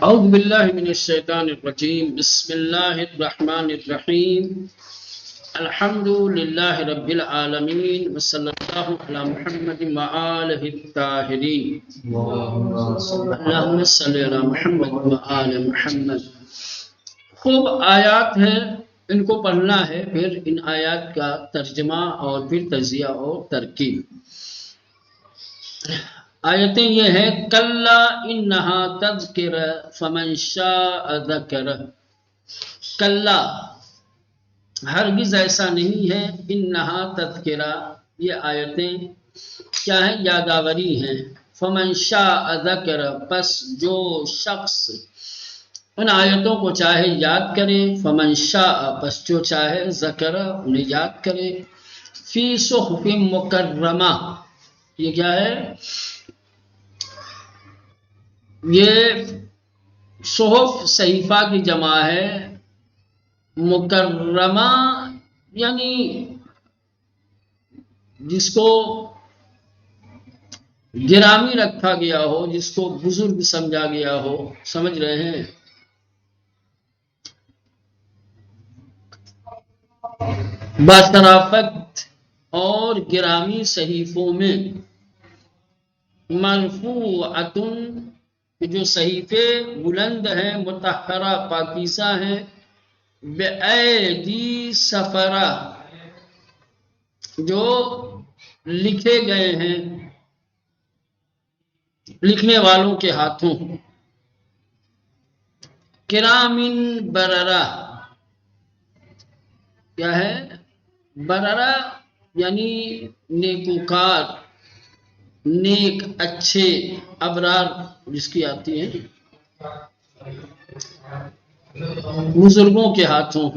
اعوذ باللہ من الشیطان الرجیم بسم اللہ الرحمن الرحیم الحمد للہ رب العالمین وصلی اللہ علی محمد وآلہ الطاہرین اللہم صلی علی محمد وآل محمد۔ خوب آیات ہیں، ان کو پڑھنا ہے، پھر ان آیات کا ترجمہ اور پھر تجزیہ اور ترکیب۔ آیتیں یہ ہیں، کلا انہا تذکرہ فمن شاء ذکرہ۔ کلا ہرگز ایسا نہیں ہے، انہا تذکرہ یہ آیتیں کیا ہیں؟ یاداوری ہیں۔ فمن شاء ذکرہ پس جو شخص ان آیتوں کو چاہے یاد کرے، فمن شاء پس جو چاہے ذکرہ انہیں یاد کرے۔ فی صحف مکرمہ یہ کیا ہے؟ یہ صحف صحیفہ کی جمع ہے، مکرمہ یعنی جس کو گرامی رکھا گیا ہو، جس کو بزرگ سمجھا گیا ہو، سمجھ رہے ہیں؟ باشرافت اور گرامی صحیفوں میں، مرفوعۃ جو صحیفے بلند ہیں، مطہرہ پاکیزہ ہیں، بِأَیْدِی سفرہ جو لکھے گئے ہیں لکھنے والوں کے ہاتھوں، کرامن بررہ کیا ہے؟ بررہ یعنی نیکوکار، نیک، اچھے، ابرار جس کی آتی ہیں، بزرگوں کے ہاتھوں،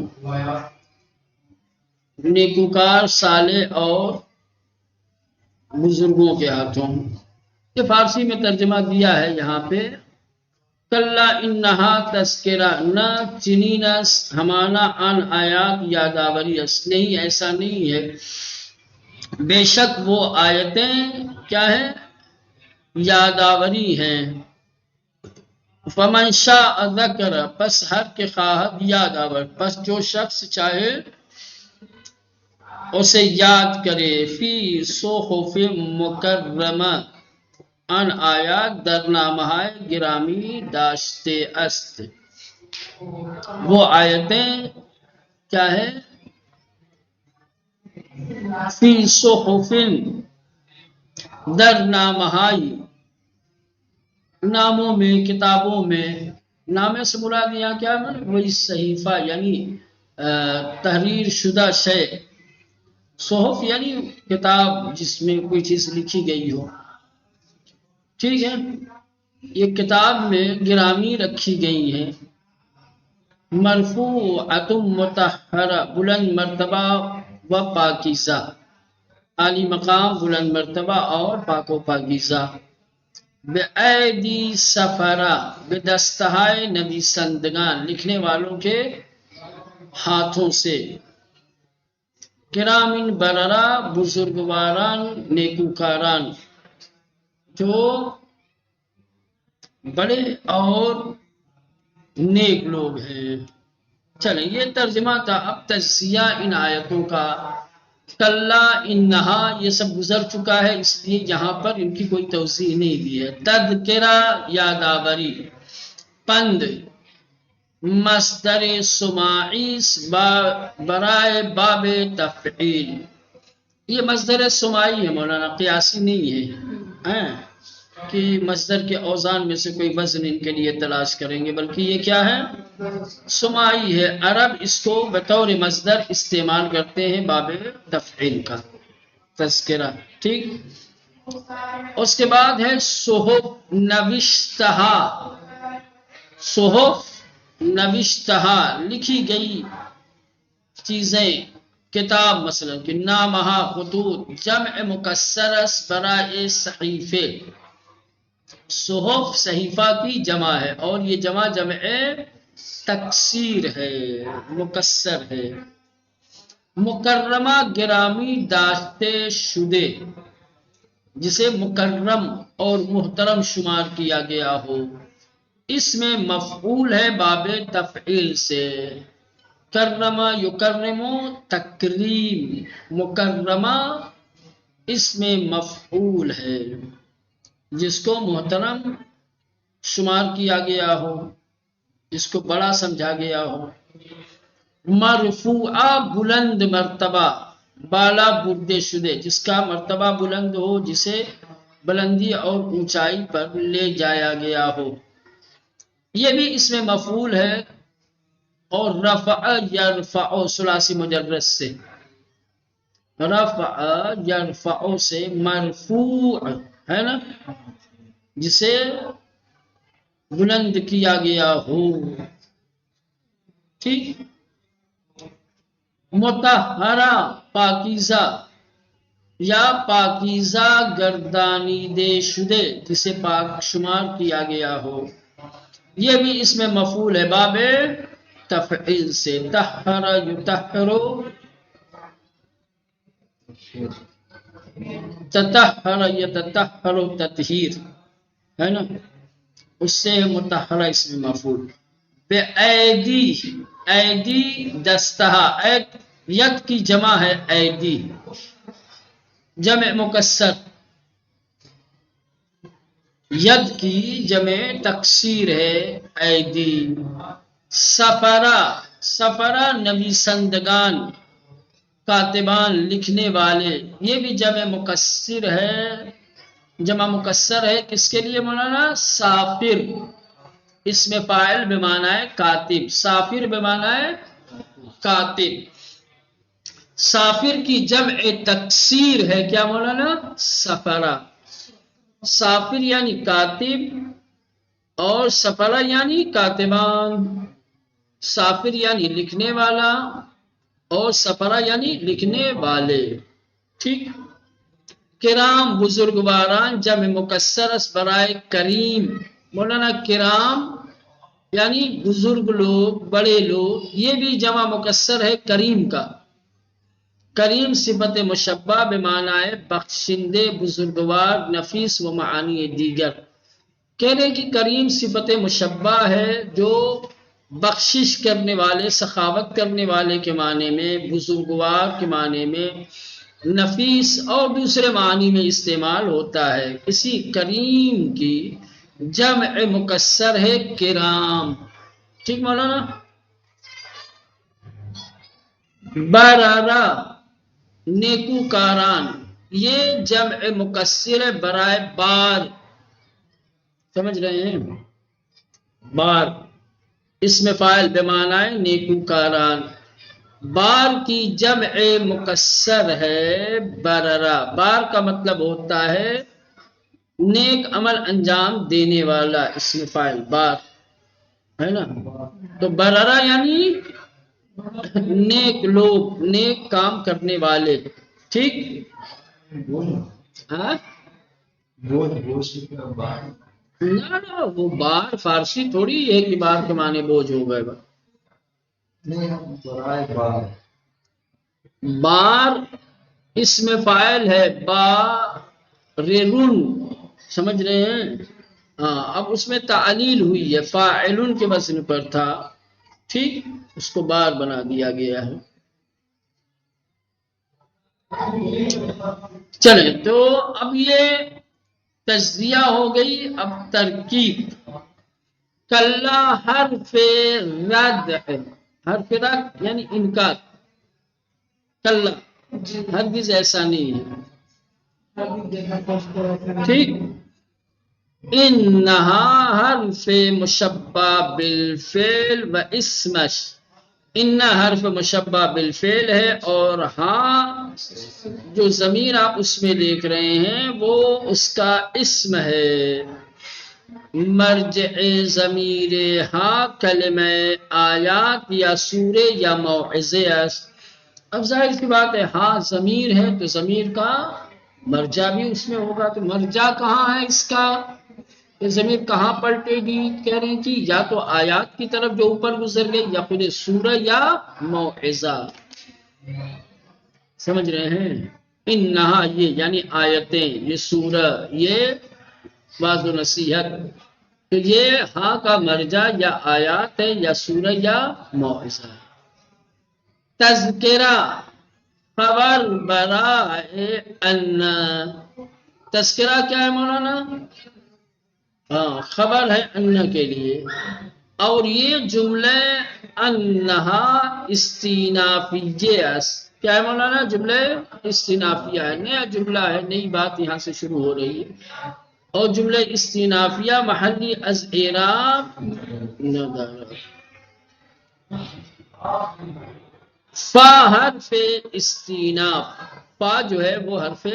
نیکوکار، صالح اور بزرگوں کے ہاتھوں۔ یہ فارسی میں ترجمہ دیا ہے یہاں پہ، کلا انہا تذکرہ نہ چنینس ہمانا ان آیات یاداوری اس، نہیں ایسا نہیں ہے، بے شک وہ آیتیں کیا ہیں؟ یاداوری ہیں۔ فمن شاء ذکر پس ہر کے خواہد یاداور، پس جو شخص چاہے اسے یاد کرے، فی صحف مکرمہ ان آیات در نامہ گرامی داشتے است۔ وہ آیتیں کیا ہے؟ فی صحف در نامہ، ناموں میں، کتابوں میں، نامے سے مراد یہاں کیا ہے؟ وہی صحیفہ یعنی تحریر شدہ شے، صحف یعنی کتاب جس میں کوئی چیز لکھی گئی ہو، ٹھیک ہے؟ یہ کتاب میں گرامی رکھی گئی ہیں، مرفوعۃ مطہرہ بلند مرتبہ و پاکیزہ، عالی مقام، بلند مرتبہ اور پاک و پاکیزہ، بِأَیْدِی سفرہ بدستہائے نویسندگان، لکھنے والوں کے ہاتھوں سے، کرامن بررہ بزرگواران، نیکوکاران، جو بڑے اور نیک لوگ ہیں۔ چلیں یہ ترجمہ تھا، اب تجزیہ ان آیتوں کا۔ کلا انہا یہ سب گزر چکا ہے، اس لیے یہاں پر ان کی کوئی توضیح نہیں دی ہے۔ تذکرہ یاداوری، پند، مصدر سماعی برائے باب تفعیل، یہ مصدر سماعی ہے مولانا، قیاسی نہیں ہے کہ مصدر کے اوزان میں سے کوئی وزن ان کے لیے تلاش کریں گے، بلکہ یہ کیا ہے؟ سماعی ہے۔ عرب اس کو بطور مصدر استعمال کرتے ہیں باب تفعیل کا، تذکرہ، ٹھیک؟ اس کے بعد ہے صحف نوشتہا، صحف نوشتہا لکھی گئی چیزیں، کتاب مثلا کہ نامہ خطوط، جمع مکسر است برائے صحیفے، صحف صحیفہ کی جمع ہے اور یہ جمع تکسیر ہے، مکسر ہے۔ مکرمہ گرامی داشتے شدے، جسے مکرم اور محترم شمار کیا گیا ہو، اس میں مفعول ہے باب تفعیل سے. کرما یکرمو تکریم، مکرمہ اس میں مفعول ہے جس کو محترم شمار کیا گیا ہو، جس کو بڑا سمجھا گیا ہو. مرفوعہ بلند مرتبہ، بالا بردے شدے، جس کا مرتبہ بلند ہو، جسے بلندی اور اونچائی پر لے جایا گیا ہو، یہ بھی اس میں مفعول ہے. اور رفع یرفع ثلاثی مجرد سے، رفع یرفع سے مرفوع ہے نا، جسے بلند کیا گیا ہو. ٹھیک. مطہرہ پاکیزہ یا پاکیزہ گردانیدے شدے، جسے پاک شمار کیا گیا ہو، یہ بھی اس میں مفعول ہے باب تفعیل سے. طہر یطہر، تطہر یتطہر تطہیر ہے نا، اس سے مطہرہ اس میں مفعول. بے ایدی، ایدی دستہ، ید کی جمع ہے ایدی، جمع مکسر، ید کی جمع تکسیر ہے ایدی. سفرہ، سفرہ نویسندگان، کاتبان لکھنے والے، یہ بھی جمع مکسر ہے، جمع مکسر ہے. کس کے لیے مولانا؟ سافر، اس میں فاعل بمعنی ہے کاتب، سافر بمعنی ہے کاتب. سافر کی جمع تکسیر ہے کیا مولانا؟ سفرہ. سافر یعنی کاتب اور سفرہ یعنی کاتبان. سافر یعنی لکھنے والا اور سفرہ یعنی لکھنے والے. ٹھیک. کرام بزرگواران، جمع مکسر اس برائے کریم. مولانا کرام یعنی بزرگ لوگ، بڑے لوگ، یہ بھی جمع مکسر ہے کریم کا. کریم صفت مشبہ بمعنی بخشندے، بزرگوار، نفیس و معانی دیگر. کہہ رہے کہ کریم صفت مشبہ ہے جو بخشش کرنے والے، سخاوت کرنے والے کے معنی میں، بزرگوار کے معنی میں، نفیس اور دوسرے معنی میں استعمال ہوتا ہے. اسی کریم کی جمع مکسر ہے کرام. ٹھیک مولانا. برارا نیکوکاران، یہ جمع مکسر ہے برائے بار. سمجھ رہے ہیں؟ بار اس میں فاعل بمعنی نیکوکاران. بار کی جمع مکسر ہے بررا. بار کا مطلب ہوتا ہے نیک عمل انجام دینے والا، اس میں فاعل بار ہے نا. تو بررا یعنی نیک لوگ، نیک کام کرنے والے. ٹھیک. ہاں نہ وہ بار فارسی تھوڑی ہے کہ بار کے معنی بوجھ ہو گئے. بار اس میں فاعل ہے باررن، سمجھ رہے ہیں؟ ہاں. اب اس میں تعلیل ہوئی ہے، فاعلن کے وزن پر تھا. ٹھیک. اس کو بار بنا دیا گیا ہے. چلیں تو اب یہ تجزیہ ہو گئی. اب ترکیب. کلا حرف رد، حرف رد یعنی انکار. کلا ہرگز ایسا نہیں ہے. ٹھیک. انہا حرف مشبہ بالفعل و اسمش، ان حرف مشبہ بالفعل ہے، اور ہاں جو ضمیر آپ اس میں دیکھ رہے ہیں وہ اس کا اسم ہے. مرجع ضمیر ہاں کلمہ آیات یا سورے یا موعظے است. اب ظاہر سی بات ہے ہاں ضمیر ہے تو ضمیر کا مرجع بھی اس میں ہوگا. تو مرجع کہاں ہے اس کا؟ یہ ضمیر کہاں پلٹے گی؟ کہہ رہے ہیں کہ یا تو آیات کی طرف جو اوپر گزر گئی، یا خود سورہ یا موعظہ. سمجھ رہے ہیں؟ انہا یہ یعنی آیتیں، یہ سورہ، یہ واعظ و نصیحت. تو یہ ہاں کا مرجع یا آیات ہے یا سورہ یا موعظہ ہے۔ تذکرہ خبر برائے ان، تذکرہ کیا ہے مولانا؟ ہاں خبر ہے ان کے لیے، اور یہ جملے انہا استینافیہ، کیا ہے مولانا؟ جملے استینافیہ ہے، نیا جملہ ہے، نئی بات یہاں سے شروع ہو رہی ہے، اور جملے استینافیہ محلی از اعراب فا حرف استیناف، فا جو ہے وہ حرف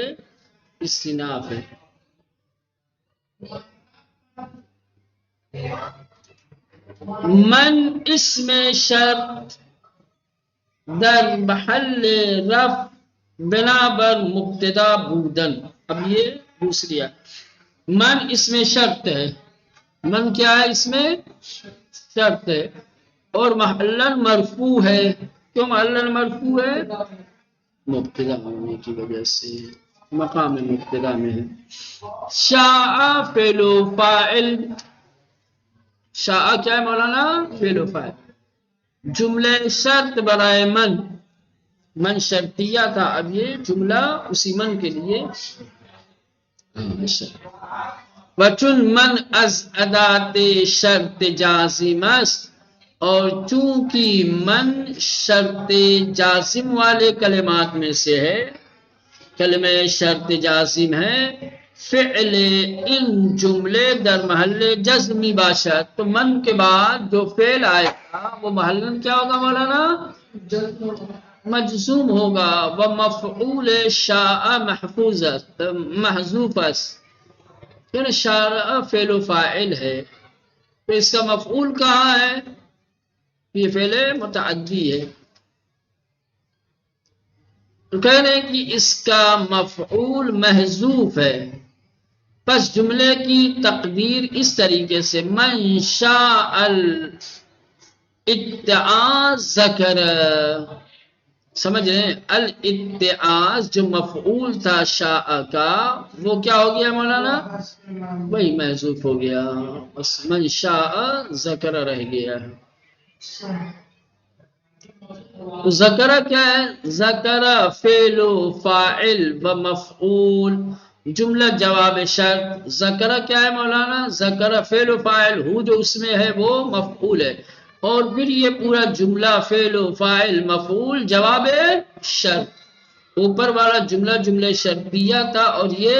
استیناف ہے۔ من اسم شرط در محل رفع بنا بر مبتدا بودن، اب یہ دوسری ہے، من اسم شرط ہے، من کیا ہے؟ اس میں شرط ہے، اور محلن مرفوع ہے، کیوں محلن مرفوع ہے؟ مبتدا ہونے کی وجہ سے، مقام مبتدا میں ہے۔ شاء فعل و فاعل، شاء کیا ہے مولانا؟ فعل و فاعل، جملے شرط برائے من، من شرطیہ تھا، اب یہ جملہ اسی من کے لیے وچن من از ادات شرط جازم است، اور چونکہ من شرط جازم والے کلمات میں سے ہے، کلمہ شرط جازم ہے، فعل ان جملے در محل جزمی باشد، تو من کے بعد جو فعل آئے گا وہ محلن کیا ہوگا مولانا؟ مجزوم ہوگا، ومفعول شاء محذوف است، یعنی شاء فعل و فاعل ہے، تو اس کا مفعول کہاں ہے؟ یہ فعل متعدی ہے، تو کہہ رہے ہیں کہ اس کا مفعول محذوف ہے، پس جملے کی تقدیر اس طریقے سے من شاء الاتعاظ ذکر، سمجھ رہے ہیں؟ الاتعاظ جو مفعول تھا شاء کا، وہ کیا ہو گیا مولانا؟ وہی محذوف ہو گیا، بس من شاء ذکر رہ گیا ہے۔ ذکر کیا ہے؟ ذکر فعل و فاعل و مفعول، جملہ جواب شرط، ذکر کیا ہے مولانا؟ ذکر فعل و فاعل، ہو جو اس میں ہے وہ مفعول ہے، اور پھر یہ پورا جملہ فعل و فاعل مفعول جواب شرط، اوپر والا جملہ جملہ شرطیہ تھا اور یہ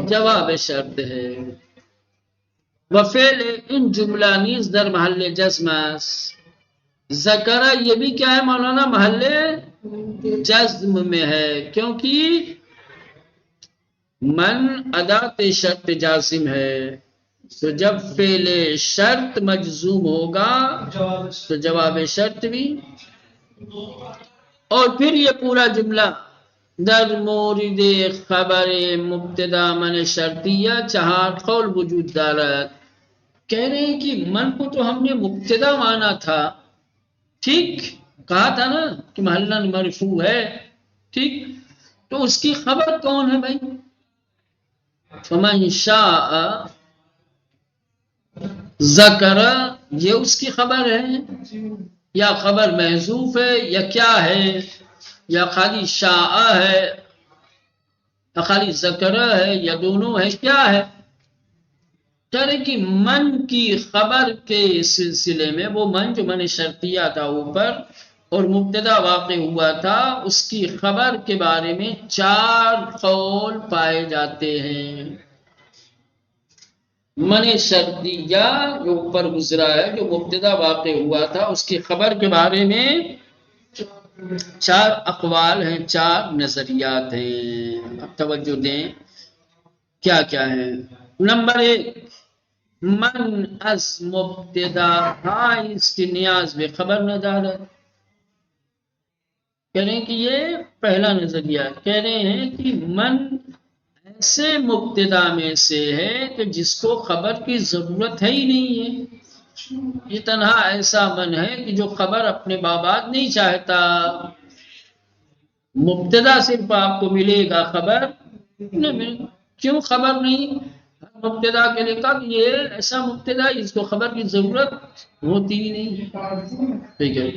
جواب شرط ہے۔ وفعل ان جملہ نیز در محل جزم است، ذکر یہ بھی کیا ہے مولانا؟ محل جزم میں ہے، کیونکہ من ادات شرط جازم ہے، تو جب فعل شرط مجزوم ہوگا تو جواب شرط بھی، اور پھر یہ پورا جملہ در مورد خبر مبتدا من شرطیہ چہار قول وجود دارد، کہہ رہے ہیں کہ من کو تو ہم نے مبتدا مانا تھا، ٹھیک کہا تھا نا کہ محلن مرفوع ہے، ٹھیک، تو اس کی خبر کون ہے بھائی؟ فمن شاء ذکر، یہ اس کی خبر ہے، یا خبر محذوف ہے، یا کیا ہے، یا خالی شاء ہے، یا خالی ذکر ہے، یا دونوں ہے، کیا ہے؟ کہہ رہے کہ من کی خبر کے سلسلے میں، وہ من جو من شرطیہ تھا اوپر اور مبتدا واقع ہوا تھا، اس کی خبر کے بارے میں چار قول پائے جاتے ہیں۔ من شرطیہ جو اوپر گزرا ہے، جو مبتدا واقع ہوا تھا، اس کی خبر کے بارے میں چار اقوال ہیں، چار نظریات ہیں، اب توجہ دیں کیا کیا ہے۔ نمبر ایک، من از مبتدا اس کی نیاز میں خبر ندارت، کہہ رہے ہیں کہ یہ پہلا نظریہ، کہہ رہے ہیں کہ من ایسے مبتدا میں سے ہے کہ جس کو خبر کی ضرورت ہے ہی نہیں ہے، یہ تنہا ایسا من ہے کہ جو خبر اپنے بابات نہیں چاہتا، مبتدا صرف آپ کو ملے گا، خبر نہیں، کیوں خبر نہیں؟ مبتدا کے لیے کہا کہ یہ ایسا مبتدا ہے جس کو خبر کی ضرورت ہوتی ہی نہیں، ٹھیک ہے۔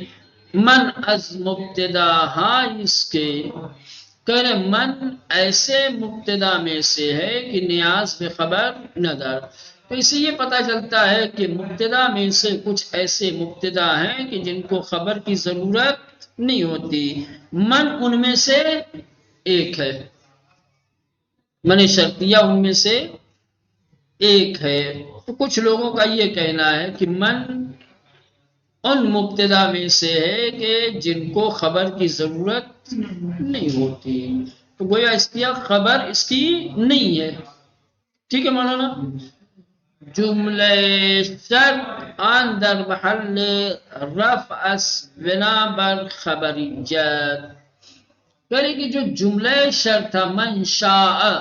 من از مبتدا، ہاں اس کے، کہ من ایسے مبتدا میں سے ہے کہ نیاز بے خبر نہ دار، تو اس سے یہ پتہ چلتا ہے کہ مبتدا میں سے کچھ ایسے مبتدا ہیں کہ جن کو خبر کی ضرورت نہیں ہوتی، من ان میں سے ایک ہے، من شرطیہ ان میں سے ایک ہے۔ تو کچھ لوگوں کا یہ کہنا ہے کہ من ان مبتدا میں سے ہے کہ جن کو خبر کی ضرورت نہیں ہوتی، تو گویا اس کی خبر اس کی نہیں ہے، ٹھیک ہے مولانا۔ جملہ شرط آن در محل رفع اس بنا بر خبریت، یعنی کہ جو جملہ شرط تھا من شاء،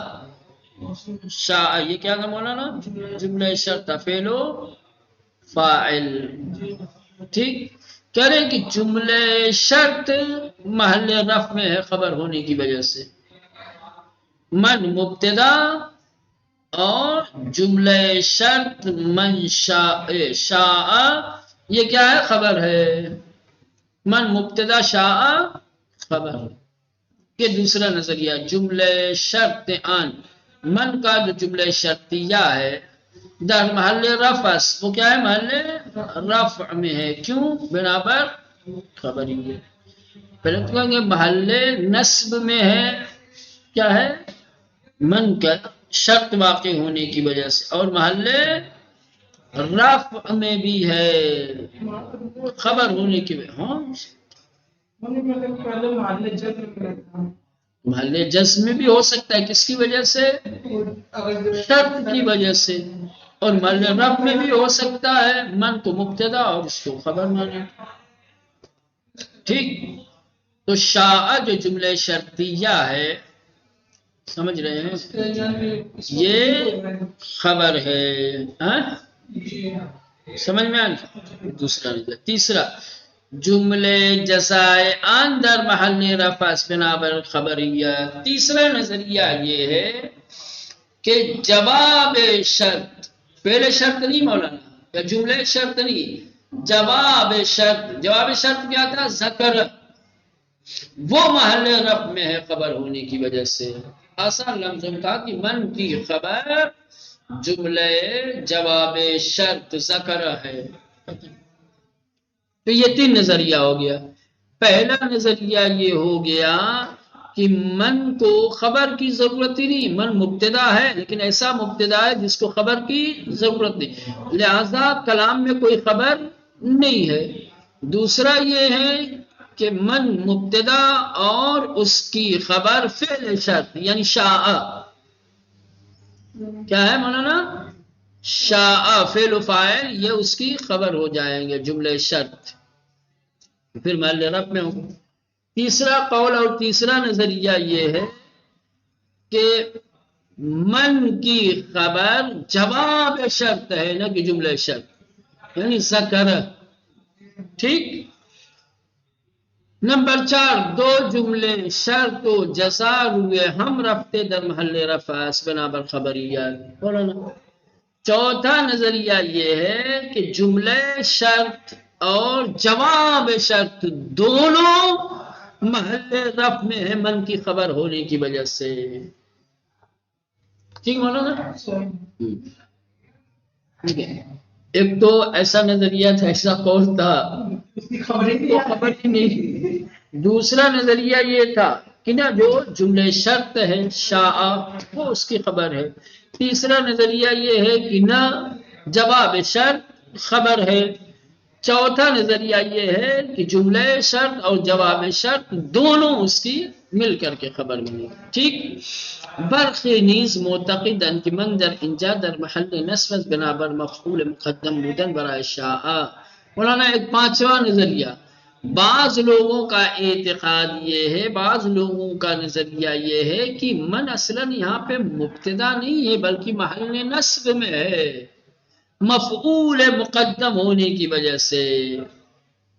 شاء یہ کیا تھا مولانا؟ جملہ شرط تھا فعل و فاعل، ٹھیک، کہہ رہے ہیں کہ جملہ شرط محل رفع میں ہے خبر ہونے کی وجہ سے، من مبتدا اور جملہ شرط من شاء یہ کیا ہے؟ خبر ہے، من مبتدا شاء خبر۔ یہ دوسرا نظریہ جملہ شرط آن، من کا جو جملہ شرطیہ ہے در محل رفع، وہ کیا ہے؟ محل رفع میں ہے، کیوں؟ بنا پر خبری ہے، پہلے تو کہیں گے محل نصب میں ہے، کیا ہے؟ من کا شرط واقع ہونے کی وجہ سے، اور محل رفع میں بھی ہے خبر ہونے کی وجہ، ہاں محل جزم میں بھی ہو سکتا ہے، کس کی وجہ سے؟ شرط کی وجہ سے، اور محل رفع میں بھی ہو سکتا ہے من کو مبتدا اور اس کو خبر مانے، ٹھیک۔ تو شاء جو جملہ شرطیہ ہے، سمجھ رہے ہیں، یہ خبر ہے، سمجھ میں آئے؟ دوسرا نظر۔ تیسرا جملے جزائے آن در محل رفع بنا بر خبریہ، تیسرا نظریہ یہ ہے کہ جواب شرط، پہلے شرط نہیں مولانا، یا جملے شرط نہیں، جواب شرط، جواب شرط کیا تھا؟ ذکر، وہ محل رفع میں ہے خبر ہونے کی وجہ سے، آسان لفظوں میں کہا کہ من کی خبر جملہ جواب شرط ذکر ہے، تو یہ تین نظریہ ہو گیا۔ پہلا نظریہ یہ ہو گیا کہ من کو خبر کی ضرورت ہی نہیں، من مبتدا ہے لیکن ایسا مبتدا ہے جس کو خبر کی ضرورت نہیں، لہذا کلام میں کوئی خبر نہیں ہے۔ دوسرا یہ ہے کہ من مبتدا اور اس کی خبر فعل شرط یعنی شاء، کیا ہے مولانا؟ شاء فعل و فاعل، یہ اس کی خبر ہو جائیں گے جملہ شرط، پھر محل رفع میں ہوگا۔ تیسرا قول اور تیسرا نظریہ یہ ہے کہ من کی خبر جواب شرط ہے نہ کہ جملہ شرط، یعنی ذکر، ٹھیک۔ نمبر 4 دو جملے شرط و جزا روئے ہم رفتے در محل رفع بنا بر خبریات، مولانا چوتھا نظریہ یہ ہے کہ جملہ شرط اور جواب شرط دونوں محل رفع میں ہے من کی خبر ہونے کی وجہ سے، ٹھیک مولانا؟ ٹھیک ہے، ایک تو ایسا نظریہ تھا، ایسا قول تھا خبر ہی نہیں، دوسرا نظریہ یہ تھا کہ نہ جو جملے شرط ہے شاء وہ اس کی خبر ہے، تیسرا نظریہ یہ ہے کہ نہ جواب شرط خبر ہے، چوتھا نظریہ یہ ہے کہ جملہ شرط اور جواب شرط دونوں اس کی مل کر کے خبر ملے، ٹھیک۔ برخی نیز معتقدن کہ من در انجا در محل نصب بنابر مفعول مقدم بودن برائے شاء، مولانا ایک پانچواں نظریہ، بعض لوگوں کا اعتقاد یہ ہے، بعض لوگوں کا نظریہ یہ ہے کہ من اصلاً یہاں پہ مبتدا نہیں ہے بلکہ محل نصب میں ہے، مفعول مقدم ہونے کی وجہ سے،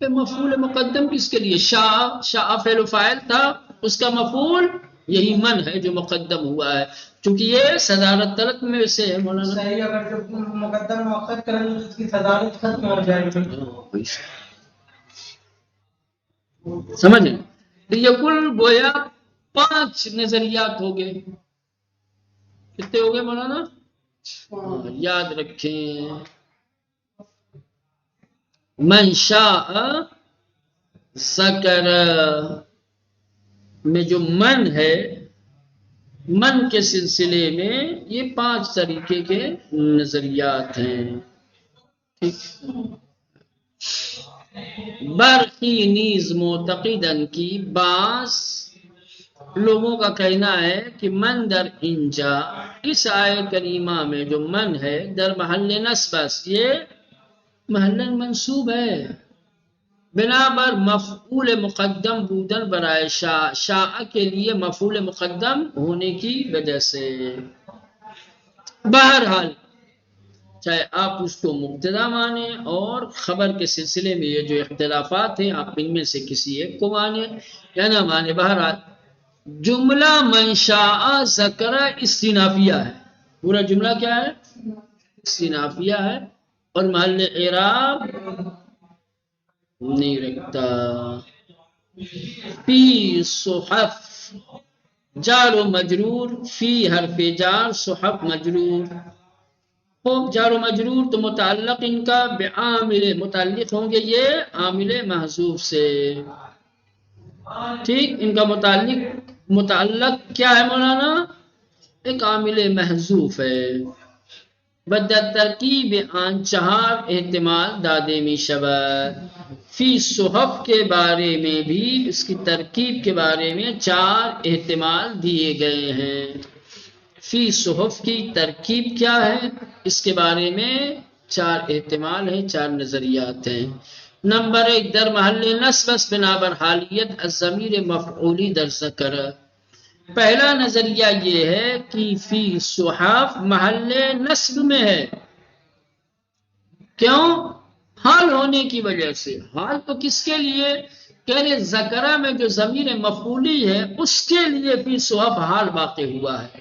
مفعول مقدم کس کے لیے؟ شاء فعل و فاعل تھا، اس کا مفعول یہی من ہے جو مقدم ہوا ہے، چونکہ یہ صدارت طلب میں سے ہے مولانا. صحیح، اگر جو مقدم مؤخر کریں گے تو اس کی صدارت ختم ہو جائے گی. سمجھیں؟ تو یہ کل گویا 5 نظریات ہو گئے. کتنے ہو گئے مولانا؟ یاد رکھیں، من شاء ذکر میں جو من ہے، من کے سلسلے میں یہ 5 طریقے کے نظریات ہیں. ٹھیک. برقی نیز معتقدن کی بعض لوگوں کا کہنا ہے کہ من در انجا، اس آیہ کریمہ میں جو من ہے، در محل نصب، یہ محل منصوب ہے، بنابر مفعول مقدم بودن برائے شاء، شاء کے لیے مفعول مقدم ہونے کی وجہ سے. بہرحال چاہے آپ اس کو مبتدا مانیں اور خبر کے سلسلے میں یہ جو اختلافات ہیں آپ ان میں سے کسی ایک کو مانیں یا نہ مانیں، بہرحال جملہ من شاء ذکر استنافیہ ہے. پورا جملہ کیا ہے؟ استنافیہ ہے، اور محل اعراب نہیں رکھتا. فی صحف جار و مجرور، فی حرف جار، صحف مجرور. خوب، جار و مجرور تو متعلق ان کا بعامل، متعلق ہوں گے یہ عامل محذوف سے. ٹھیک، ان کا متعلق کیا ہے مولانا؟ ایک عامل محذوف ہے. بد ترکیب آن 4 احتمال دادے می شود. فی صحف کے بارے میں بھی اس کی ترکیب کے بارے میں 4 احتمال دیے گئے ہیں. فی صحف کی ترکیب کیا ہے اس کے بارے میں 4 احتمال ہیں، 4 نظریات ہیں. نمبر 1، در محل نصب بنابر حالیت الضمیر مفعولی در ذکر. پہلا نظریہ یہ ہے کہ فی صحف محل نصب میں ہے. کیوں؟ حال ہونے کی وجہ سے. حال تو کس کے لیے؟ کہہ رہے ذکرہ میں جو ضمیر مفعولی ہے اس کے لیے فی صحف حال واقع ہوا ہے.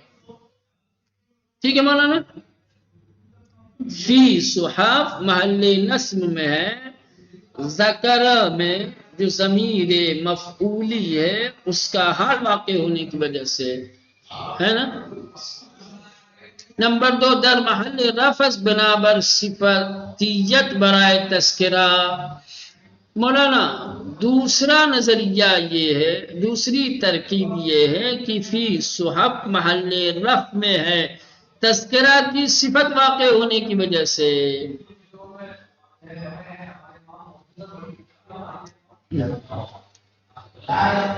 ٹھیک ہے مولانا؟ فی صحف محل نصب میں ہے، ذکرہ میں جو ضمیر مفعولی ہے اس کا حال واقع ہونے کی وجہ سے ہے نا. نمبر 2، در محل رفع بنابر صفتیت برائے تذکرہ. مولانا دوسرا نظریہ یہ ہے، دوسری ترکیب یہ ہے کہ فی صحف محل رفع میں ہے تذکرہ کی صفت واقع ہونے کی وجہ سے.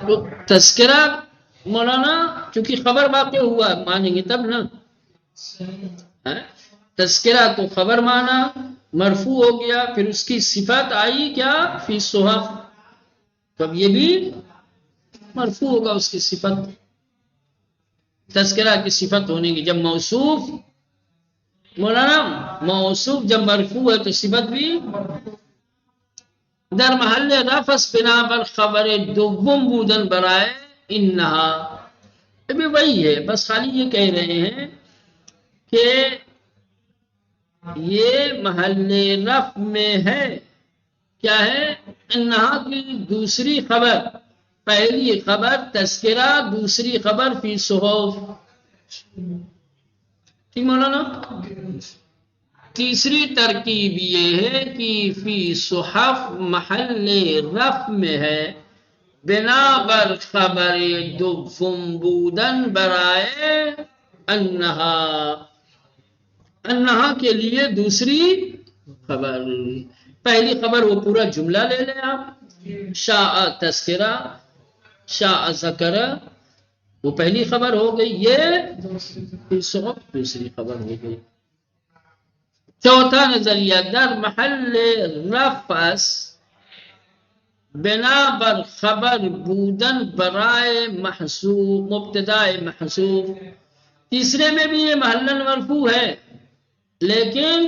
تو تذکرہ مولانا چونکہ خبر واقع ہوا مانیں گے تب نا. تذکرہ کو خبر مانا، مرفوع ہو گیا، پھر اس کی صفت آئی کیا؟ فی صحف. تب یہ بھی مرفوع ہوگا اس کی صفت. تذکرہ کی صفت ہونے کی جب موصوف، مولانا موصوف جب مرفوع ہے تو صفت بھی. در محل رفع بنابر خبر دوم بودن برائے انہا. ابھی وہی ہے، بس خالی یہ کہہ رہے ہیں کہ یہ محل رفع میں ہے. کیا ہے؟ انہا کی دوسری خبر، پہلی خبر تذکرہ، دوسری خبر فی صحف. ٹھیک مولانا؟ تیسری ترکیب یہ ہے کہ فی صحف محل رفع میں ہے بنابر خبر دوم بودن برائے انہا. انہا کے لیے دوسری خبر. پہلی خبر وہ پورا جملہ لے لیں آپ، شاء تذکرہ، شاء ذکرہ، وہ پہلی خبر ہو گئی، یہ فی صحف دوسری خبر ہو گئی. چوتھا نظریہ، در محل رفع بنابر خبر بودن برائے محذوف، مبتدائے محذوف. تیسرے میں بھی یہ محلن مرفوع ہے لیکن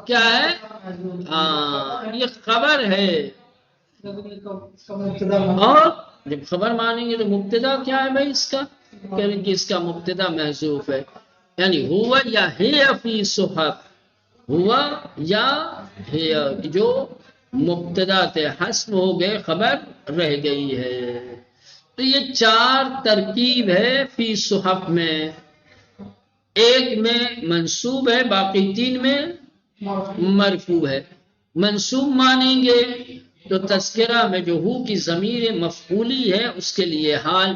کیا ہے؟ یہ خبر ہے، اور جب خبر مانیں گے تو مبتدا کیا ہے بھائی اس کا؟ کہ اس کا مبتدا محذوف ہے، یعنی ہوا یا ہی فی صحف، ہوا یا ہی جو مبتدا تھے حذف ہو گئے، خبر رہ گئی ہے۔ تو یہ چار ترکیب ہے فی صحف میں، ایک میں منصوب ہے، باقی تین میں مرفوع ہے۔ منصوب مانیں گے تو تذکرہ میں جو ہو کی ضمیر مفعولی ہے اس کے لیے حال،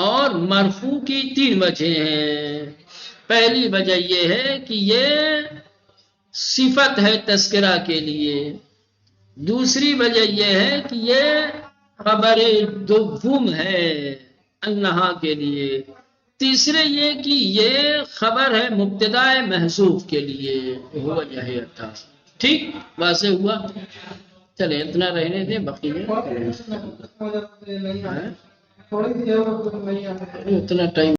اور مرفوع کی تین وجہ ہیں۔ پہلی وجہ یہ ہے کہ یہ صفت ہے تذکرہ کے لیے، دوسری وجہ یہ ہے کہ یہ خبر دوم ہے انہا کے لیے، تیسرے یہ کہ یہ خبر ہے مبتدا محذوف کے لیے، ہوا یہ تھا۔ ٹھیک واضح ہوا؟ چلے اتنا رہنے دیں، باقی میں تھوڑی سی اتنا ٹائم